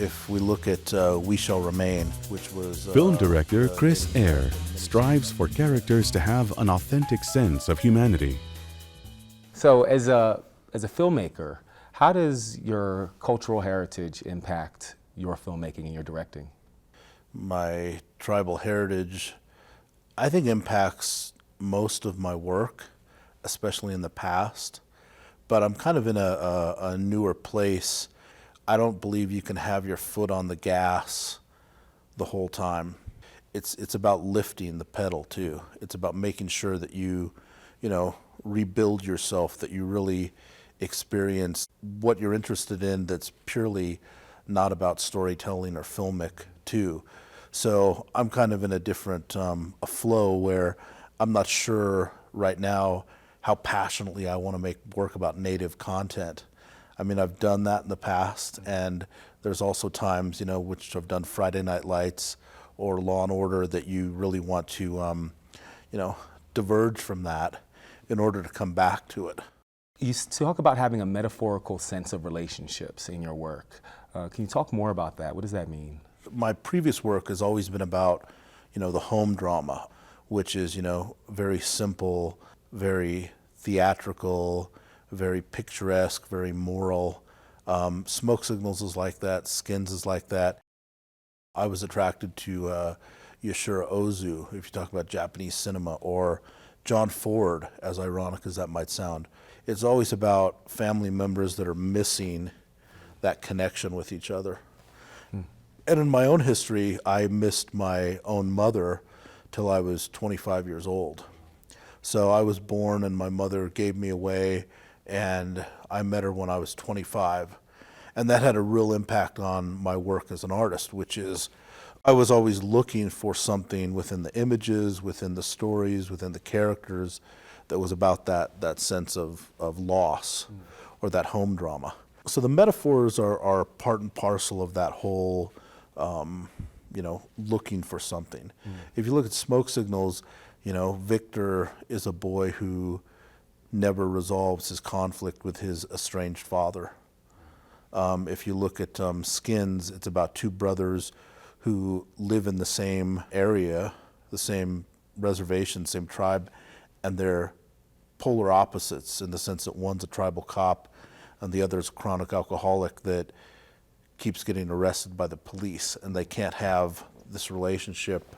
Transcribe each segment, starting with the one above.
If we look at We Shall Remain, which was... Film director Chris Eyre strives for characters to have an authentic sense of humanity. So as a filmmaker, how does your cultural heritage impact your filmmaking and your directing? My tribal heritage, I think, impacts most of my work, especially in the past. But I'm kind of in a newer place. I don't believe you can have your foot on the gas the whole time. It's about lifting the pedal too. It's about making sure that you rebuild yourself, that you really experience what you're interested in that's purely not about storytelling or filmic too. So I'm kind of in a different a flow where I'm not sure right now how passionately I want to make work about Native content. I mean, I've done that in the past, and there's also times, which I've done Friday Night Lights or Law and Order, that you really want to, diverge from that in order to come back to it. You talk about having a metaphorical sense of relationships in your work. Can you talk more about that? What does that mean? My previous work has always been about, the home drama, which is, very simple, very theatrical, very picturesque, very moral. Smoke Signals is like that. Skins is like that. I was attracted to Yashiro Ozu, if you talk about Japanese cinema, or John Ford, as ironic as that might sound. It's always about family members that are missing that connection with each other. And in my own history, I missed my own mother till I was 25 years old. So I was born and my mother gave me away, and I met her when I was 25. And that had a real impact on my work as an artist, which is I was always looking for something within the images, within the stories, within the characters that was about that sense of loss or that home drama. So the metaphors are part and parcel of that whole, looking for something. If you look at Smoke Signals, Victor is a boy who never resolves his conflict with his estranged father. If you look at Skins, it's about two brothers who live in the same area, the same reservation, same tribe, and they're polar opposites in the sense that one's a tribal cop and the other's a chronic alcoholic that keeps getting arrested by the police, and they can't have this relationship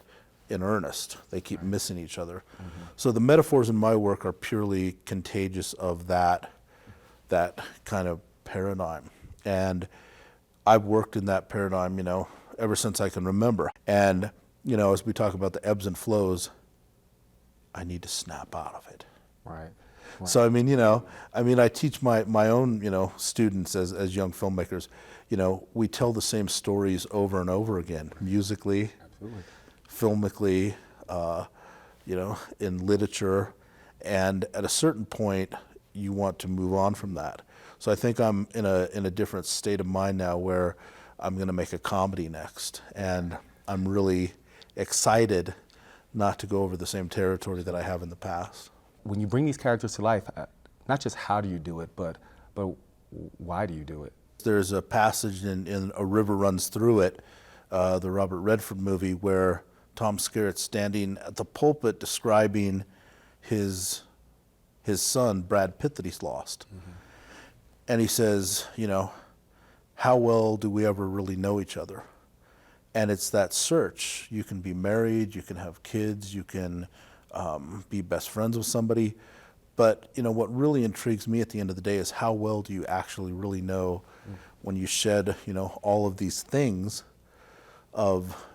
in earnest. They keep missing each other. So the metaphors in my work are purely contagious of that kind of paradigm. And I've worked in that paradigm, ever since I can remember. And, as we talk about the ebbs and flows, I need to snap out of it. Right. So, I teach my own, students as young filmmakers, we tell the same stories over and over again, musically, filmically, in literature. And at a certain point, you want to move on from that. So I think I'm in a different state of mind now where I'm going to make a comedy next. And I'm really excited not to go over the same territory that I have in the past. When you bring these characters to life, not just how do you do it, but why do you do it? There's a passage in A River Runs Through It, the Robert Redford movie, where Tom Skerritt's standing at the pulpit describing his son, Brad Pitt, that he's lost. And he says, how well do we ever really know each other? And it's that search. You can be married, you can have kids, you can be best friends with somebody. But what really intrigues me at the end of the day is how well do you actually really know when you shed all of these things of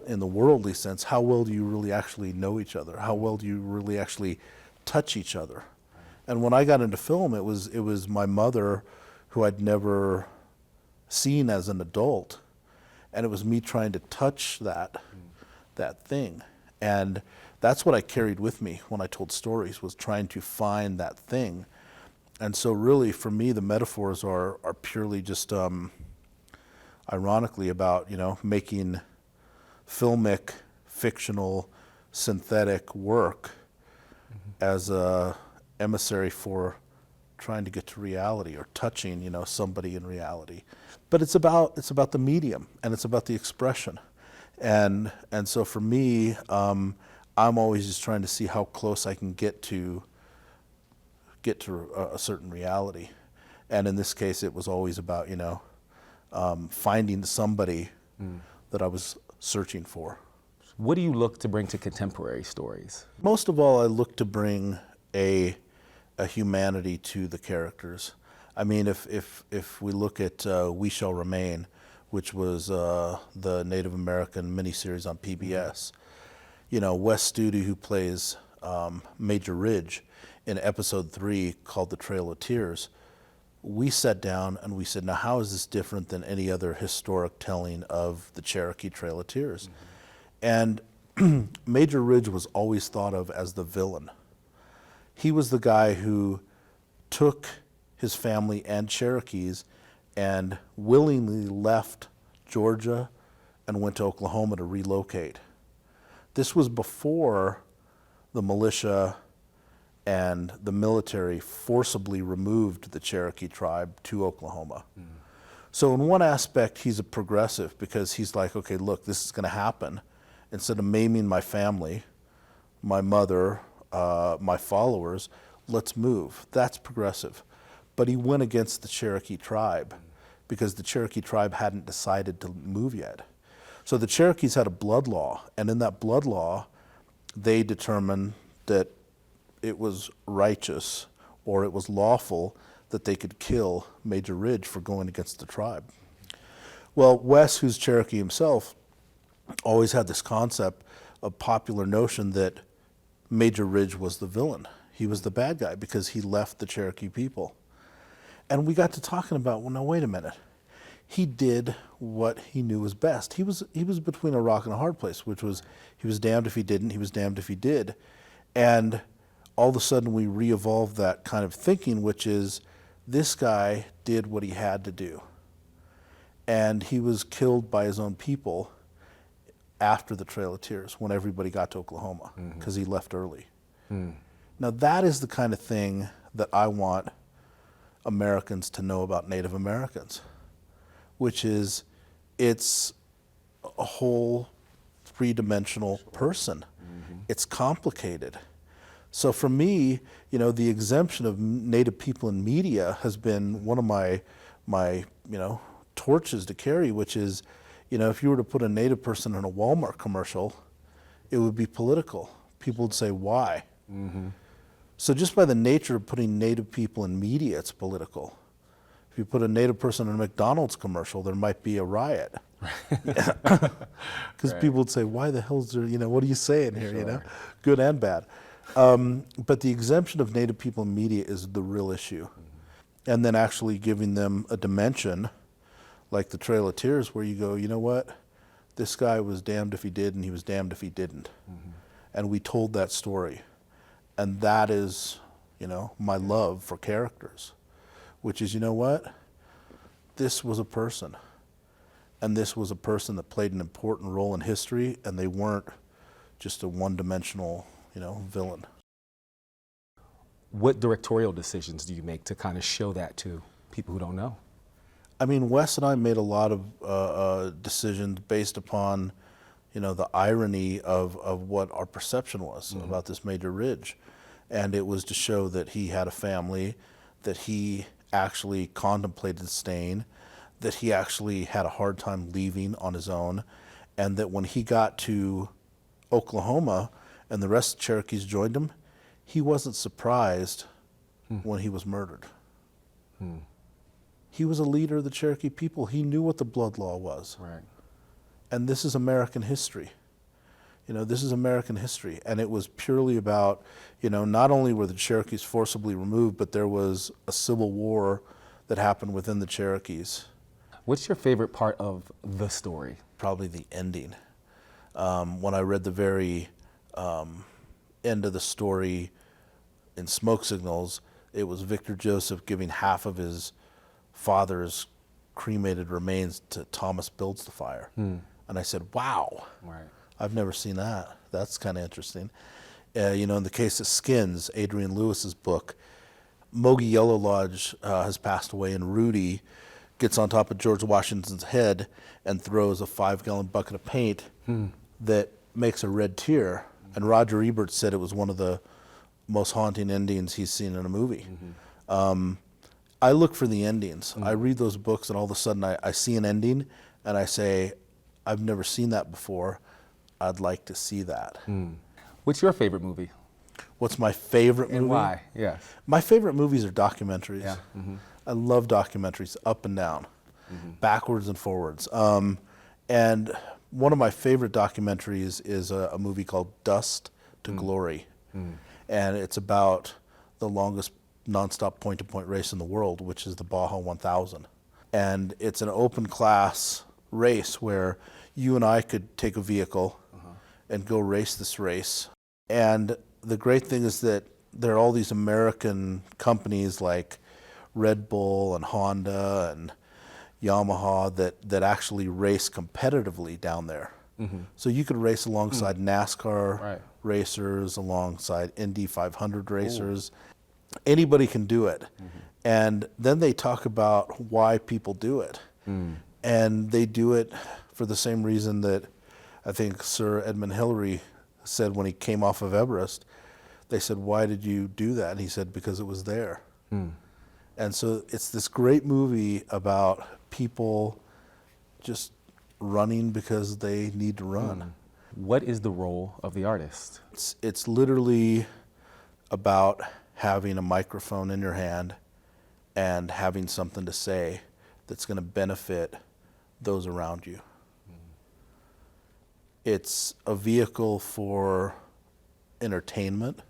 in the worldly sense, how well do you really actually know each other? How well do you really actually touch each other? And when I got into film, it was my mother, who I'd never seen as an adult, and it was me trying to touch that thing. And that's what I carried with me when I told stories, was trying to find that thing. And so really, for me, the metaphors are purely just ironically about, making filmic, fictional, synthetic work as a emissary for trying to get to reality or touching, somebody in reality. But it's about the medium, and it's about the expression. And so for me, I'm always just trying to see how close I can get to a certain reality. And in this case, it was always about, finding somebody that I was searching for. What do you look to bring to contemporary stories? Most of all, I look to bring a humanity to the characters. I mean, if we look at We Shall Remain, which was the Native American miniseries on PBS, Wes Studi, who plays Major Ridge in episode 3 called The Trail of Tears, we sat down and we said, now how is this different than any other historic telling of the Cherokee Trail of Tears? And Major Ridge was always thought of as the villain. He was the guy who took his family and Cherokees and willingly left Georgia and went to Oklahoma to relocate. This was before the militia and the military forcibly removed the Cherokee tribe to Oklahoma. So in one aspect, he's a progressive because he's like, okay, look, this is going to happen. Instead of maiming my family, my mother, my followers, let's move. That's progressive. But he went against the Cherokee tribe because the Cherokee tribe hadn't decided to move yet. So the Cherokees had a blood law, and in that blood law, they determined that it was righteous or it was lawful that they could kill Major Ridge for going against the tribe. Well, Wes, who's Cherokee himself, always had this concept, a popular notion that Major Ridge was the villain. He was the bad guy because he left the Cherokee people. And we got to talking about, well, now wait a minute. He did what he knew was best. He was between a rock and a hard place, which was he was damned if he didn't, he was damned if he did. And all of a sudden we re-evolved that kind of thinking, which is this guy did what he had to do. And he was killed by his own people after the Trail of Tears, when everybody got to Oklahoma, because he left early. Now that is the kind of thing that I want Americans to know about Native Americans, which is it's a whole three-dimensional person. It's complicated. So for me, the exemption of Native people in media has been one of my torches to carry, which is, if you were to put a Native person in a Walmart commercial, it would be political. People would say, why? So just by the nature of putting Native people in media, it's political. If you put a Native person in a McDonald's commercial, there might be a riot. Because people would say, why the hell is there, what are you saying here, Good and bad. But the exemption of Native people in media is the real issue. And then actually giving them a dimension like the Trail of Tears, where you go, you know what? This guy was damned if he did, and he was damned if he didn't. And we told that story. And that is, my love for characters, which is, what? This was a person. And this was a person that played an important role in history, and they weren't just a one-dimensional, villain. What directorial decisions do you make to kind of show that to people who don't know? I mean, Wes and I made a lot of decisions based upon, the irony of what our perception was about this Major Ridge. And it was to show that he had a family, that he actually contemplated staying, that he actually had a hard time leaving on his own, and that when he got to Oklahoma and the rest of the Cherokees joined him, he wasn't surprised when he was murdered. He was a leader of the Cherokee people. He knew what the blood law was. Right. And this is American history. This is American history. And it was purely about, not only were the Cherokees forcibly removed, but there was a civil war that happened within the Cherokees. What's your favorite part of the story? Probably the ending. When I read the very end of the story in Smoke Signals, it was Victor Joseph giving half of his father's cremated remains to Thomas Builds the Fire. And I said, wow, Right. I've never seen that. That's kind of interesting. In the case of Skins, Adrian Lewis's book, Mogi Yellow Lodge has passed away, and Rudy gets on top of George Washington's head and throws a 5-gallon bucket of paint that makes a red tear. And Roger Ebert said it was one of the most haunting endings he's seen in a movie. I look for the endings. I read those books, and all of a sudden I see an ending, and I say, I've never seen that before. I'd like to see that. What's your favorite movie? What's my favorite movie? And why? Yes. My favorite movies are documentaries. Yeah. I love documentaries, up and down, backwards and forwards. And one of my favorite documentaries is a movie called Dust to Glory. And it's about the longest nonstop point-to-point race in the world, which is the Baja 1000. And it's an open class race where you and I could take a vehicle and go race this race. And the great thing is that there are all these American companies like Red Bull and Honda and Yamaha that actually race competitively down there. So you could race alongside NASCAR racers, alongside Indy 500 racers. Anybody can do it. And then they talk about why people do it. And they do it for the same reason that I think Sir Edmund Hillary said when he came off of Everest. They said, why did you do that? And he said, because it was there. And so it's this great movie about people just running because they need to run. What is the role of the artist? It's literally about having a microphone in your hand and having something to say that's going to benefit those around you. It's a vehicle for entertainment.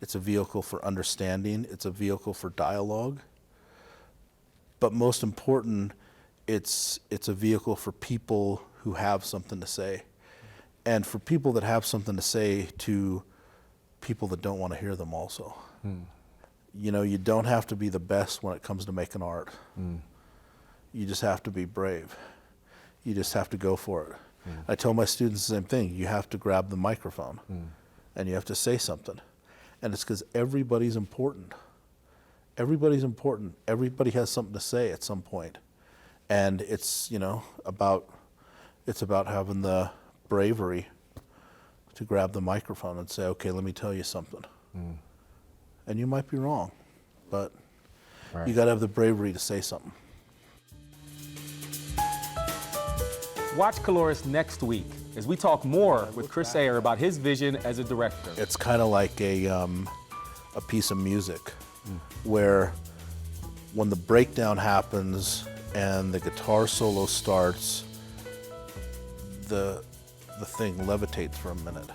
It's a vehicle for understanding. It's a vehicle for dialogue. But most important, it's a vehicle for people who have something to say. And for people that have something to say to people that don't want to hear them also. You know, you don't have to be the best when it comes to making art. You just have to be brave. You just have to go for it. I tell my students the same thing. You have to grab the microphone and you have to say something. And it's because everybody's important. Everybody's important. Everybody has something to say at some point. And it's, you know, about having the bravery to grab the microphone and say, okay, let me tell you something. And you might be wrong, but you got to have the bravery to say something. Watch Coloris next week as we talk more with Chris Ayer about his vision as a director. It's kind of like a piece of music where when the breakdown happens and the guitar solo starts, the thing levitates for a minute.